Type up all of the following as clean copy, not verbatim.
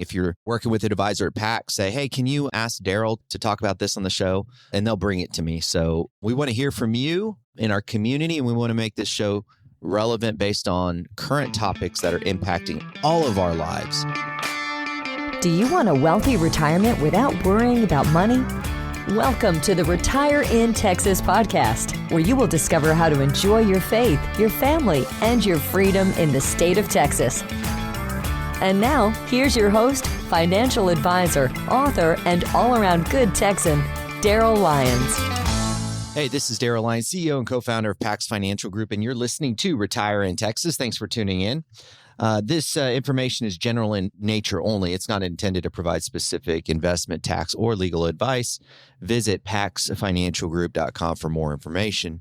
If you're working with an advisor at PAX, say, hey, can you ask Daryl to talk about this on the show? And they'll bring it to me. So we want to hear from you in our community, and we want to make this show relevant based on current topics that are impacting all of our lives. Do you want a wealthy retirement without worrying about money? Welcome to the Retire in Texas podcast, where you will discover how to enjoy your faith, your family, and your freedom in the state of Texas. And now, here's your host, financial advisor, author, and all-around good Texan, Daryl Lyons. Hey, this is Daryl Lyons, CEO and co-founder of PAX Financial Group, and you're listening to Retire in Texas. Thanks for tuning in. This information is general in nature only. It's not intended to provide specific investment, tax, or legal advice. Visit paxfinancialgroup.com for more information.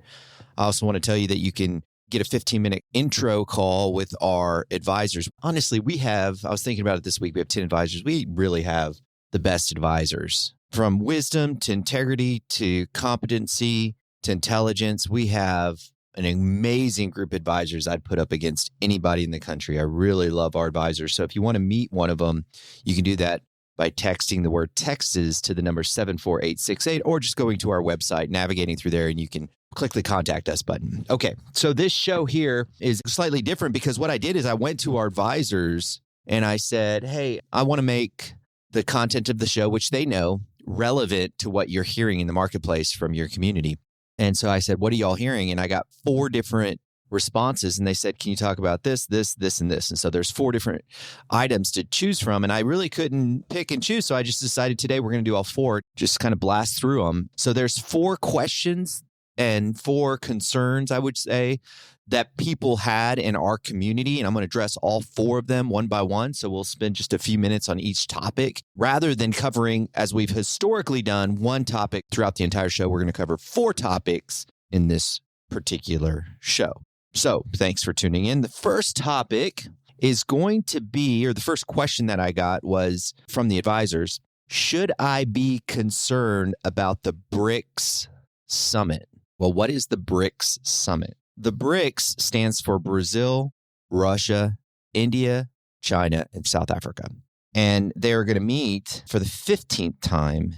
I also want to tell you that you can get a 15-minute intro call with our advisors. Honestly, I was thinking about it this week, we have 10 advisors. We really have the best advisors. From wisdom to integrity to competency to intelligence, we have an amazing group of advisors I'd put up against anybody in the country. I really love our advisors. So if you want to meet one of them, you can do that by texting the word Texas to the number 74868, or just going to our website, navigating through there, and you can click the contact us button. Okay, so this show here is slightly different because what I did is I went to our advisors and I said, hey, I want to make the content of the show, which they know, relevant to what you're hearing in the marketplace from your community. And so I said, what are y'all hearing? And I got 4 different responses. And they said, can you talk about this, this, this, and this? And so there's 4 different items to choose from. And I really couldn't pick and choose. So I just decided today we're going to do all 4, just kind of blast through them. So there's 4 questions and 4 concerns, I would say, that people had in our community. And I'm going to address all 4 of them one by one. So we'll spend just a few minutes on each topic rather than covering, as we've historically done, one topic throughout the entire show. We're going to cover 4 topics in this particular show. So thanks for tuning in. The first topic is going to be, or the first question that I got was from the advisors, should I be concerned about the BRICS Summit? Well, what is the BRICS Summit? The BRICS stands for Brazil, Russia, India, China, and South Africa. And they're going to meet for the 15th time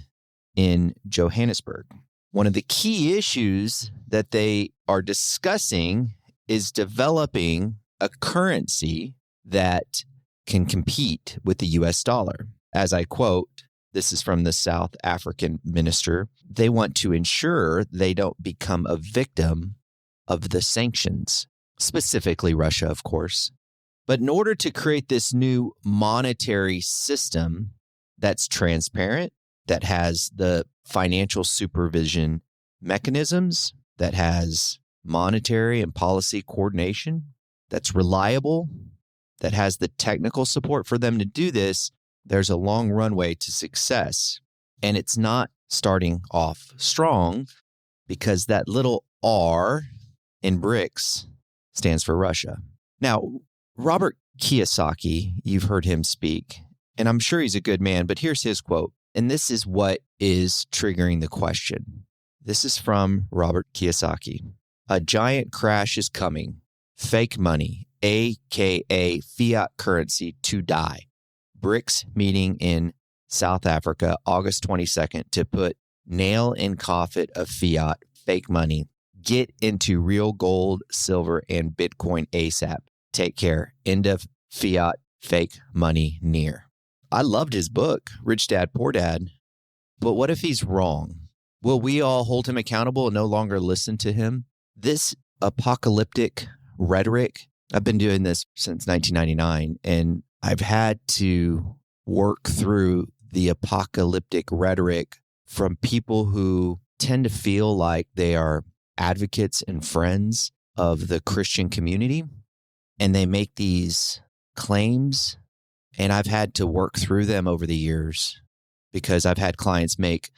in Johannesburg. One of the key issues that they are discussing is developing a currency that can compete with the US dollar. As I quote, this is from the South African minister, they want to ensure they don't become a victim of the sanctions, specifically Russia, of course. But in order to create this new monetary system that's transparent, that has the financial supervision mechanisms, that has monetary and policy coordination, that's reliable, that has the technical support for them to do this, there's a long runway to success. And it's not starting off strong because that little R in BRICS stands for Russia. Now, Robert Kiyosaki, you've heard him speak, and I'm sure he's a good man, but here's his quote. And this is what is triggering the question. This is from Robert Kiyosaki. A giant crash is coming. Fake money, aka fiat currency, to die. BRICS meeting in South Africa, August 22nd, to put nail in coffin of fiat, fake money. Get into real gold, silver, and Bitcoin ASAP. Take care. End of fiat, fake money near. I loved his book, Rich Dad, Poor Dad. But what if he's wrong? Will we all hold him accountable and no longer listen to him? This apocalyptic rhetoric, I've been doing this since 1999, and I've had to work through the apocalyptic rhetoric from people who tend to feel like they are advocates and friends of the Christian community, and they make these claims, and I've had to work through them over the years because I've had clients make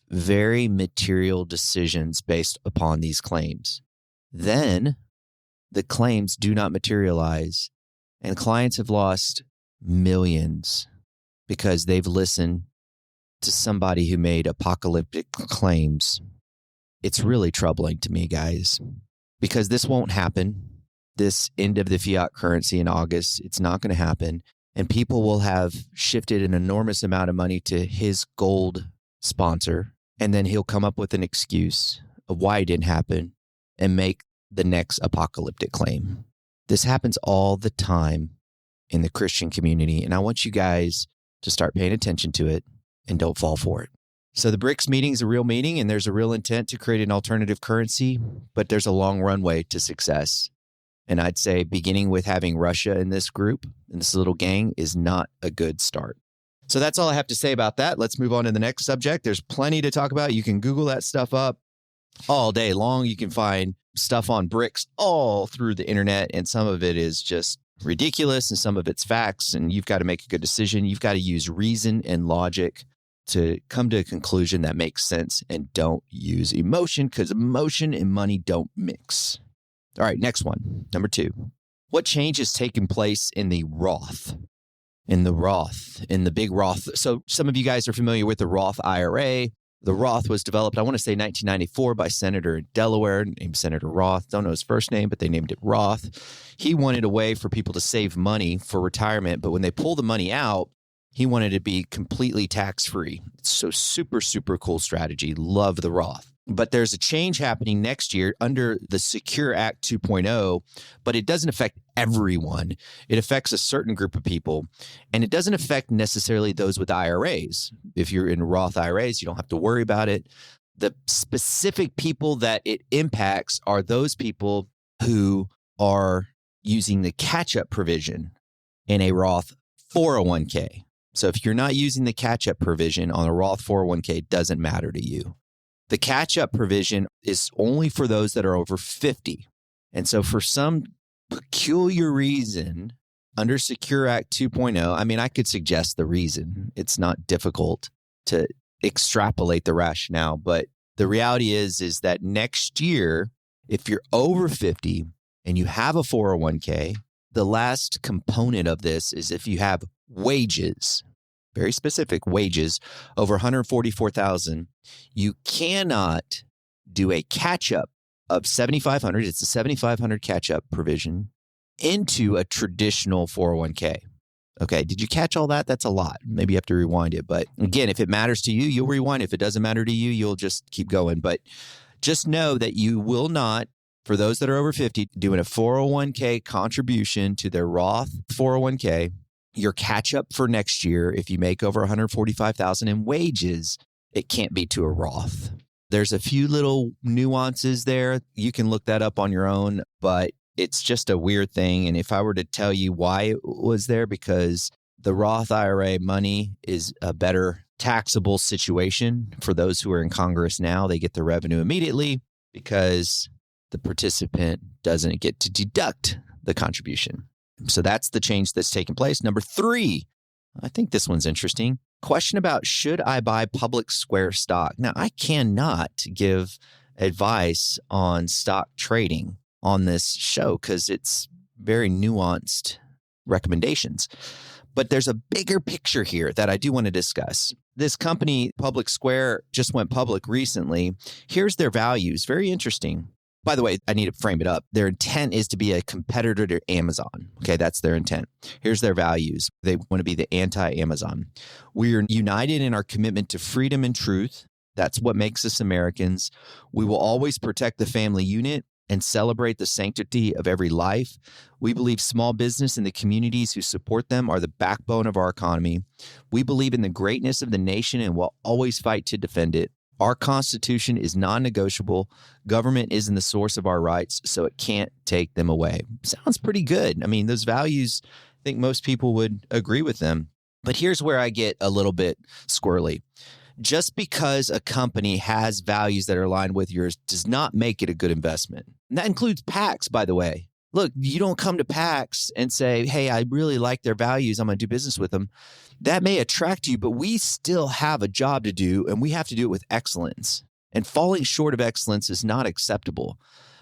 very material decisions based upon these claims. Then the claims do not materialize, and clients have lost millions because they've listened to somebody who made apocalyptic claims. It's really troubling to me, guys, because this won't happen. This end of the fiat currency in August, it's not going to happen. and people will have shifted an enormous amount of money to his gold sponsor, and then he'll come up with an excuse of why it didn't happen and make the next apocalyptic claim. This happens all the time in the Christian community, and I want you guys to start paying attention to it and don't fall for it. So the BRICS meeting is a real meeting, and there's a real intent to create an alternative currency, but there's a long runway to success. And I'd say beginning with having Russia in this group, in this little gang, is not a good start. So that's all I have to say about that. Let's move on to the next subject. There's plenty to talk about. You can Google that stuff up all day long. You can find stuff on BRICS all through the internet, and some of it is just ridiculous and some of it's facts, and you've got to make a good decision. You've got to use reason and logic to come to a conclusion that makes sense, and don't use emotion, because emotion and money don't mix. All right, next one. Number 2. What change has taken place in the Roth? In the big Roth. So some of you guys are familiar with the Roth IRA. The Roth was developed, I want to say 1994, by Senator in Delaware named Senator Roth. Don't know his first name, but they named it Roth. He wanted a way for people to save money for retirement, but when they pull the money out, he wanted it to be completely tax-free. So super, super cool strategy. Love the Roth. But there's a change happening next year under the Secure Act 2.0, but it doesn't affect everyone. It affects a certain group of people, and it doesn't affect necessarily those with IRAs. If you're in Roth IRAs, you don't have to worry about it. The specific people that it impacts are those people who are using the catch-up provision in a Roth 401k. So if you're not using the catch-up provision on a Roth 401k, it doesn't matter to you. The catch-up provision is only for those that are over 50. And so for some peculiar reason, under Secure Act 2.0, I mean, I could suggest the reason. It's not difficult to extrapolate the rationale. But the reality is that next year, if you're over 50 and you have a 401k, the last component of this is if you have wages, very specific wages, over $144,000, you cannot do a catch-up of $7,500. It's a $7,500 catch-up provision into a traditional 401k. Okay, did you catch all that? That's a lot. Maybe you have to rewind it. But again, if it matters to you, you'll rewind. If it doesn't matter to you, you'll just keep going. But just know that you will not, for those that are over 50, doing a 401k contribution to their Roth 401k, your catch up for next year, if you make over $145,000 in wages, it can't be to a Roth. There's a few little nuances there. You can look that up on your own, but it's just a weird thing. And if I were to tell you why it was there, because the Roth IRA money is a better taxable situation for those who are in Congress now. They get the revenue immediately because the participant doesn't get to deduct the contribution. So that's the change that's taken place. Number 3, I think this one's interesting. Question about, should I buy Public Square stock? Now, I cannot give advice on stock trading on this show because it's very nuanced recommendations. But there's a bigger picture here that I do want to discuss. This company, Public Square, just went public recently. Here's their values. Very interesting. By the way, I need to frame it up. Their intent is to be a competitor to Amazon. Okay, that's their intent. Here's their values. They want to be the anti-Amazon. We are united in our commitment to freedom and truth. That's what makes us Americans. We will always protect the family unit and celebrate the sanctity of every life. We believe small business and the communities who support them are the backbone of our economy. We believe in the greatness of the nation and will always fight to defend it. Our Constitution is non-negotiable. Government isn't the source of our rights, so it can't take them away. Sounds pretty good. I mean, those values, I think most people would agree with them. But here's where I get a little bit squirrely. Just because a company has values that are aligned with yours does not make it a good investment. And that includes PAX, by the way. Look, you don't come to PAX and say, hey, I really like their values. I'm going to do business with them. That may attract you, but we still have a job to do, and we have to do it with excellence. And falling short of excellence is not acceptable.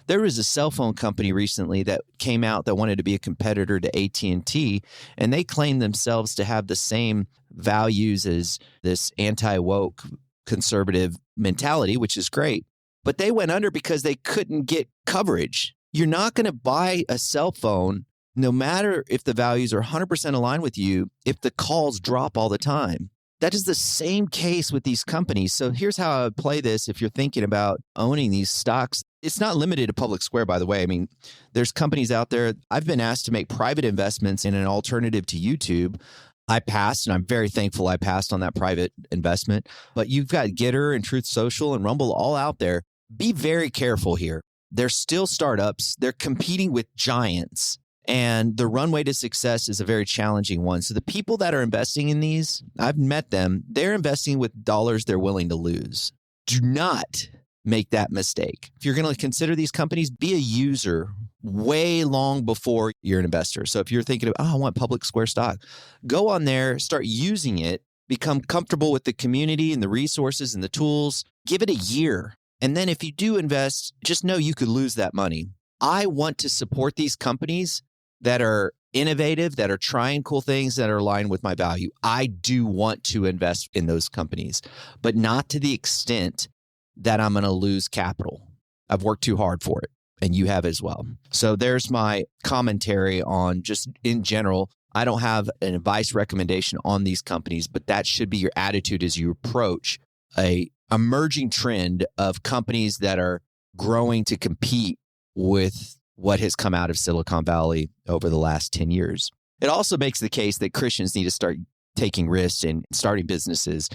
There was a cell phone company recently that came out that wanted to be a competitor to AT&T, and they claimed themselves to have the same values as this anti-woke conservative mentality, which is great. But they went under because they couldn't get coverage. You're not going to buy a cell phone no matter if the values are 100% aligned with you, if the calls drop all the time. That is the same case with these companies. So here's how I would play this if you're thinking about owning these stocks. It's not limited to Public Square, by the way. I mean, there's companies out there. I've been asked to make private investments in an alternative to YouTube. I passed, and I'm very thankful I passed on that private investment. But you've got Getter and Truth Social and Rumble all out there. Be very careful here. They're still startups. They're competing with giants. And the runway to success is a very challenging one. So the people that are investing in these, I've met them, they're investing with dollars they're willing to lose. Do not make that mistake. If you're going to consider these companies, be a user way long before you're an investor. So if you're thinking of, I want Public Square stock, go on there, start using it, become comfortable with the community and the resources and the tools, give it a year. And then if you do invest, just know you could lose that money. I want to support these companies that are innovative, that are trying cool things, that are aligned with my value. I do want to invest in those companies, but not to the extent that I'm going to lose capital. I've worked too hard for it, and you have as well. So there's my commentary on just in general. I don't have an advice recommendation on these companies, but that should be your attitude as you approach a emerging trend of companies that are growing to compete with what has come out of Silicon Valley over the last 10 years. It also makes the case that Christians need to start taking risks and starting businesses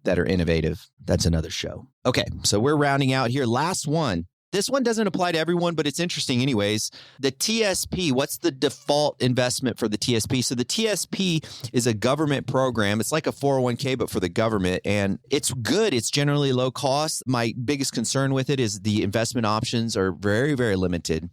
that are innovative. That's another show. Okay, so we're rounding out here. Last one. This one doesn't apply to everyone, but it's interesting anyways. The TSP, what's the default investment for the TSP? So the TSP is a government program. It's like a 401k, but for the government. And it's good. It's generally low cost. My biggest concern with it is the investment options are very, very limited.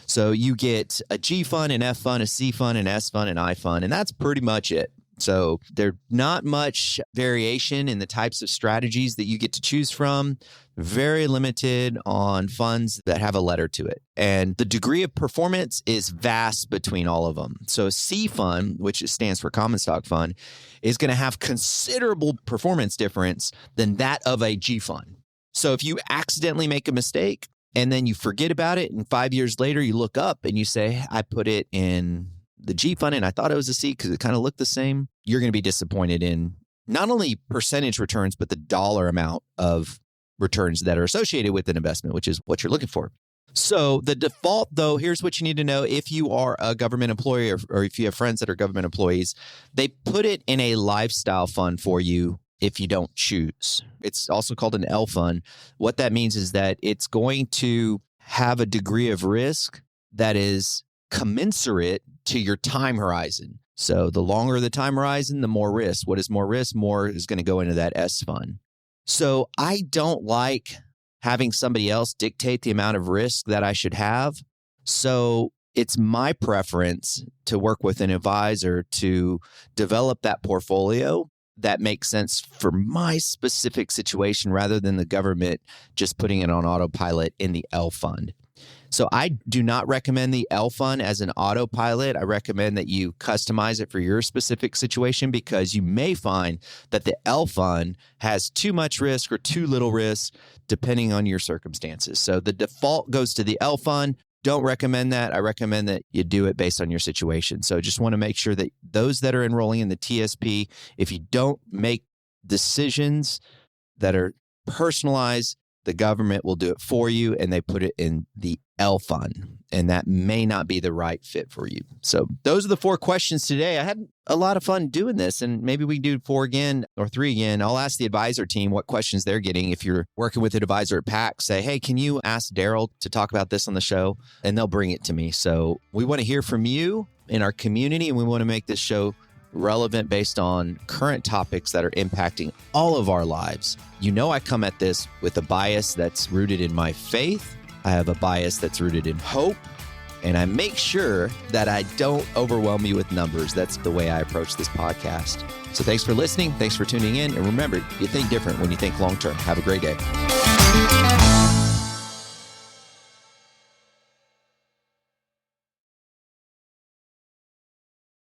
So you get a G fund, an F fund, a C fund, an S fund, an I fund, and that's pretty much it. So there's not much variation in the types of strategies that you get to choose from. Very limited on funds that have a letter to it. And the degree of performance is vast between all of them. So a C fund, which stands for common stock fund, is going to have considerable performance difference than that of a G fund. So if you accidentally make a mistake and then you forget about it, and 5 years later you look up and you say, I put it in the G fund and I thought it was a C because it kind of looked the same, you're going to be disappointed in not only percentage returns, but the dollar amount of returns that are associated with an investment, which is what you're looking for. So the default, though, here's what you need to know. If you are a government employee or if you have friends that are government employees, they put it in a lifestyle fund for you if you don't choose. It's also called an L fund. What that means is that it's going to have a degree of risk that is commensurate to your time horizon. So the longer the time horizon, the more risk. What is more risk? More is going to go into that S fund. So I don't like having somebody else dictate the amount of risk that I should have. So it's my preference to work with an advisor to develop that portfolio that makes sense for my specific situation rather than the government just putting it on autopilot in the L fund. So I do not recommend the L fund as an autopilot. I recommend that you customize it for your specific situation because you may find that the L fund has too much risk or too little risk depending on your circumstances. So the default goes to the L fund. Don't recommend that. I recommend that you do it based on your situation. So just want to make sure that those that are enrolling in the TSP, if you don't make decisions that are personalized, the government will do it for you and they put it in the L fund. And that may not be the right fit for you. So those are the 4 questions today. I had a lot of fun doing this and maybe we do 4 again or 3 again. I'll ask the advisor team what questions they're getting. If you're working with an advisor at PAX, say, hey, can you ask Daryl to talk about this on the show? And they'll bring it to me. So we want to hear from you in our community and we want to make this show relevant based on current topics that are impacting all of our lives. You know, I come at this with a bias that's rooted in my faith. I have a bias that's rooted in hope, and I make sure that I don't overwhelm you with numbers. That's the way I approach this podcast. So thanks for listening. Thanks for tuning in. And remember, you think different when you think long-term. Have a great day.